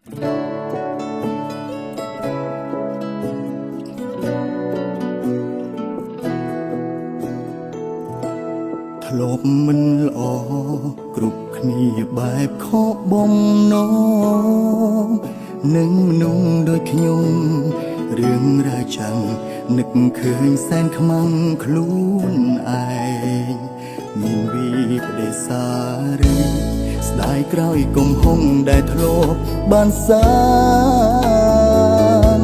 ធ្លាប់មិនល្អគ្រប់គ្នាបែបខកបំណងនឹងមនុស្សដូចខ្ញុំរឿងរ៉ាវចាំនឹកឃើញសែនខ្មាំងខ្លួនឯងមានវិបដិសារីស្ដាយក្រោយកំហុងដែលធ្លាប់បានសាង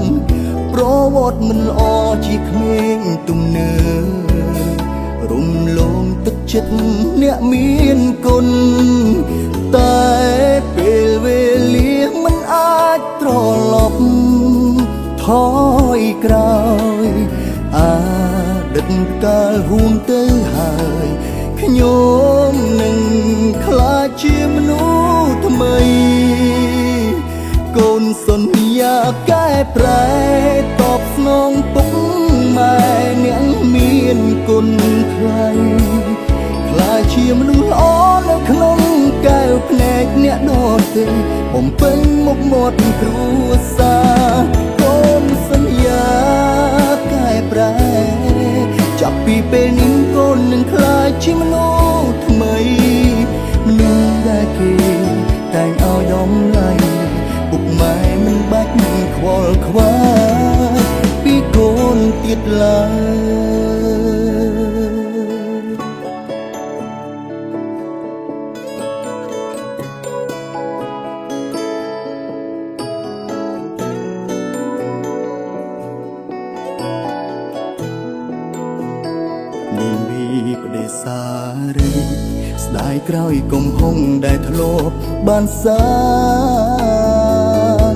ប្រវត្តិមិនល្អជាក្មេងទំនើរំលងទឹកចិត្តអ្នកមានគុណតែពេលវេលាមិនអាចត្រឡប់ថយក្រោយអតីតកាលហួងទៅហើយខ្ញុំនឹងក្លាយជាមនុស្សថ្មីកូនសន្យាកែប្រែតបស្នងពុកម៉ែអ្នកមានគុណថ្លៃក្លាយជាមនុស្សល្អនៅក្នុងកែវភ្នែកអ្នកដទៃបំពេញមុខមាត់គ្រួសារកូនសន្យាកែប្រែចាប់ពីពេលនេះកូននឹងក្លាយជាមនុស្សថ្មីមនុស្សដែលគេតែងឲ្យតម្លៃពុកម៉ែមិនបាច់ខ្វល់ខ្វាយពីកូនទៀតឡើយមានវិបដិសារីស្ដាយក្រោយកំហុងដែលធ្លាប់បានសាង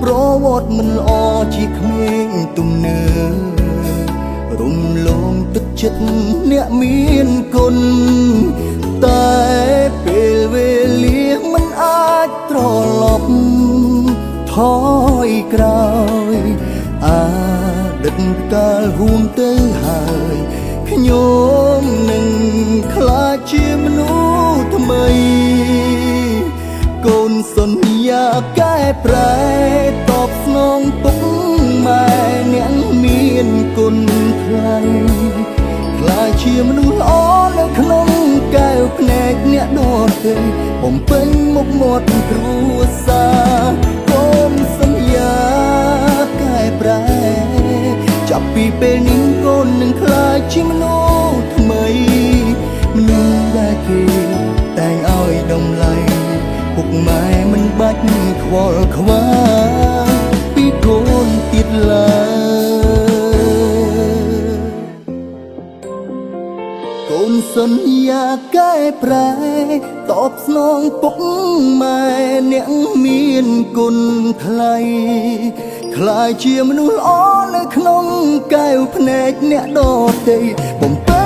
ប្រវត្តិមិនល្អជាក្មេងទំនើរំលងទឹកចិត្តអ្នកមានគុណតែពេលវេលាមិនអាចត្រឡប់ថយក្រោយអតីតកាលហួងទៅហើយខ្ញុំនឹងក្លាយជាមនុស្សថ្មីកូនសន្យាកែប្រែតបស្នងពុកម៉ែអ្នកមានគុណថ្លៃក្លាយជាមនុស្សល្អនៅក្នុងកែវភ្នែកអ្នកដទៃបំពេញមុខមាត់គ្រួសារកូនសន្យាកែប្រែចាប់ពីពេលនេះកូននឹងក្លាយជាមនុស្សថ្មីមនុស្សដែលគេតែងឲ្យតម្លៃពុកម៉ែមិនបាច់ខ្វល់ខ្វាយពីកូនទៀតឡើយកូនសន្យាកែប្រែតបស្នងពុកម៉ែអ្នកមានគុណថ្លៃក្លាយជាមនុស្សល្អនៅក្នុងកែវភ្នែកអ្នកដទៃបំពេញ